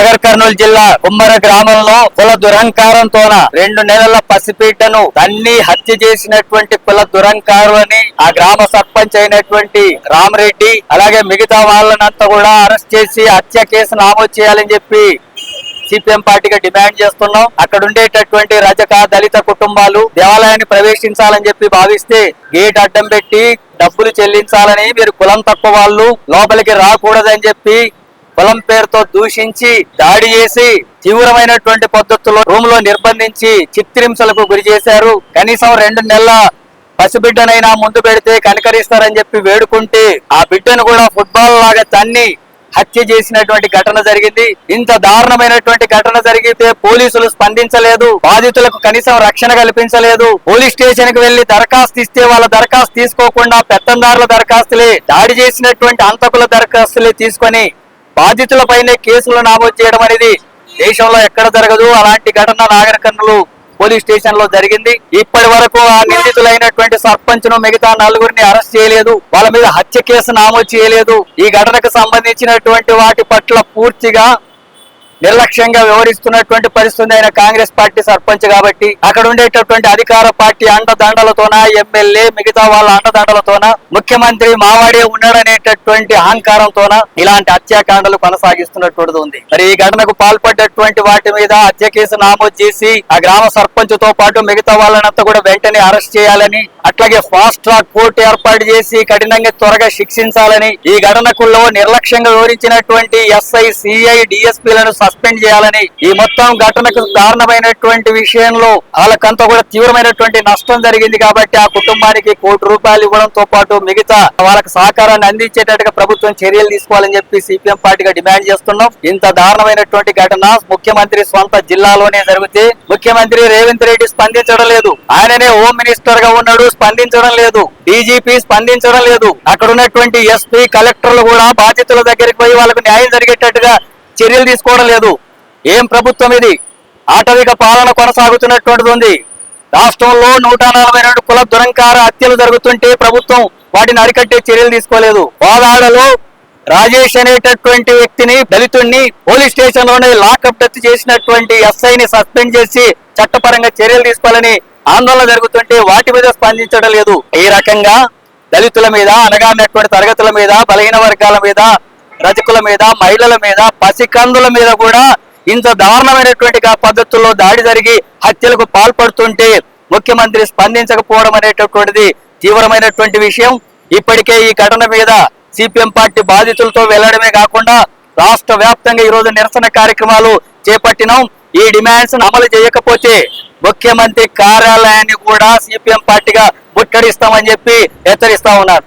నాగర్ కర్నూలు జిల్లా కుమ్మర గ్రామంలో కుల దురహంకారంతోన 2 నెలల పసిబిడ్డను తన్ని హత్య చేసినటువంటి కుల దురహంకారులని ఆ గ్రామ సర్పంచ్ అయినటువంటి రామరెడ్డి అలాగే మిగతా వాళ్ళనంతా కూడా అరెస్ట్ చేసి హత్య కేసు నమోదు చేయాలని చెప్పి సిపిఎం పార్టీగా డిమాండ్ చేస్తున్నాం. అక్కడ ఉండేటటువంటి రజక దళిత కుటుంబాలు దేవాలయాన్ని ప్రవేశించాలని చెప్పి భావిస్తే గేట్ అడ్డం పెట్టి డబ్బులు చెల్లించాలని, మీరు కులం తక్కువ వాళ్ళు లోపలికి రాకూడదని చెప్పి కులం పేరుతో దూషించి దాడి చేసి తీవ్రమైనటువంటి పద్ధతుల్లో రూమ్ లో నిర్బంధించి చిత్రహింసలకు గురి చేశారు. కనీసం 2 నెలల పసిబిడ్డనైనా ముందు పెడితే కనికరిస్తారని చెప్పి వేడుకుంటే ఆ బిడ్డను కూడా ఫుట్బాల్ లాగా తన్ని హత్య చేసినటువంటి ఘటన జరిగింది. ఇంత దారుణమైనటువంటి ఘటన జరిగితే పోలీసులు స్పందించలేదు, బాధితులకు కనీసం రక్షణ కల్పించలేదు. పోలీస్ స్టేషన్ కి వెళ్లి దరఖాస్తు ఇస్తే వాళ్ళ దరఖాస్తు తీసుకోకుండా పెత్తందారుల దరఖాస్తులే, దాడి చేసినటువంటి అంతకుల దరఖాస్తులే తీసుకొని బాధితులపైనే కేసులు నమోదు చేయడం అనేది దేశంలో ఎక్కడ జరగదు. అలాంటి ఘటన నాగర్ కర్నూలు పోలీస్ స్టేషన్ లో జరిగింది. ఇప్పటి వరకు ఆ నిందితులైనటువంటి సర్పంచ్ ను మిగతా 4గురిని అరెస్ట్ చేయలేదు, వాళ్ళ మీద హత్య కేసు నమోదు చేయలేదు. ఈ ఘటనకు సంబంధించినటువంటి వాటి పట్ల పూర్తిగా నిర్లక్ష్యంగా వ్యవహరిస్తున్నటువంటి పరిస్థితి అయిన కాంగ్రెస్ పార్టీ సర్పంచ్ కాబట్టి అక్కడ ఉండేటటువంటి అధికార పార్టీ అండదండలతోన, ఎమ్మెల్యే మిగతా వాళ్ళ అండదండలతోన, ముఖ్యమంత్రి మావాడే ఉన్నాడనేటటువంటి అహంకారంతోన ఇలాంటి హత్యాకాండలు కొనసాగిస్తున్నటువంటిది ఉంది. మరి ఈ ఘటనకు పాల్పడ్డటువంటి వాటి మీద హత్య కేసు నమోదు చేసి ఆ గ్రామ సర్పంచ్ తో పాటు మిగతా వాళ్ళనంతా కూడా వెంటనే అరెస్ట్ చేయాలని, అట్లాగే ఫాస్ట్ ట్రాక్ కోర్టు ఏర్పాటు చేసి కఠినంగా త్వరగా శిక్షించాలని, ఈ ఘటనకుల్లో నిర్లక్ష్యంగా వివరించినటువంటి ఎస్ఐ, సిఐ, డిఎస్పీలను సస్పెండ్ చేయాలని, ఈ మొత్తం ఘటనకు కారణమైనటువంటి విషయంలో వాళ్ళకంతా కూడా తీవ్రమైనటువంటి నష్టం జరిగింది కాబట్టి ఆ కుటుంబానికి ₹1 కోటి ఇవ్వడంతో పాటు మిగతా వాళ్ళకి సహకారాన్ని అందించేటట్టుగా ప్రభుత్వం చర్యలు తీసుకోవాలని చెప్పి సిపిఎం పార్టీగా డిమాండ్ చేస్తున్నాం. ఇంత దారుణమైనటువంటి ఘటన ముఖ్యమంత్రి స్వంత జిల్లాలోనే జరిగితే ముఖ్యమంత్రి రేవంత్ రెడ్డి స్పందించడం లేదు. ఆయననే హోమ్ మినిస్టర్ గా ఉన్నాడు, స్పందించడం లేదు. డీజీపీ స్పందించడం లేదు. అక్కడ ఉన్నటువంటి ఎస్పీ, కలెక్టర్లు కూడా బాధితుల దగ్గరికి పోయి వాళ్ళకు న్యాయం జరిగేటట్టుగా చర్యలు తీసుకోవడం లేదు. ఏం ప్రభుత్వం ఇది? ఆటవిక పాలన కొనసాగుతున్నటువంటిది ఉంది. రాష్ట్రంలో 142 కుల దురహంకార హత్యలు జరుగుతుంటే ప్రభుత్వం వాటిని అరికట్టే చర్యలు తీసుకోలేదు. కోదాడలో రాజేష్ అనేటటువంటి వ్యక్తిని, దళితుడిని పోలీస్ స్టేషన్ లోనే లాకప్ డెత్ చేసినటువంటి ఎస్ఐని సస్పెండ్ చేసి చట్టపరంగా చర్యలు తీసుకోవాలని ఆందోళన జరుగుతుంటే వాటి మీద స్పందించడం లేదు. ఈ రకంగా దళితుల మీద, అనగానటువంటి తరగతుల మీద, బలహీన వర్గాల మీద, రజకుల మీద, మహిళల మీద, పసికందుల మీద కూడా ఇంత దారుణమైనటువంటి పద్ధతుల్లో దాడి జరిగి హత్యలకు పాల్పడుతుంటే ముఖ్యమంత్రి స్పందించకపోవడం అనేటటువంటిది తీవ్రమైనటువంటి విషయం. ఇప్పటికే ఈ ఘటన మీద సిపిఎం పార్టీ బాధితులతో వెళ్లడమే కాకుండా రాష్ట్ర వ్యాప్తంగా ఈ రోజు నిరసన కార్యక్రమాలు చేపట్టినాం. ఈ డిమాండ్స్ అమలు చేయకపోతే ముఖ్యమంత్రి కార్యాలయాన్ని కూడా సిపిఎం పార్టీగా ముట్టడిస్తామని చెప్పి హెచ్చరిస్తా ఉన్నారు.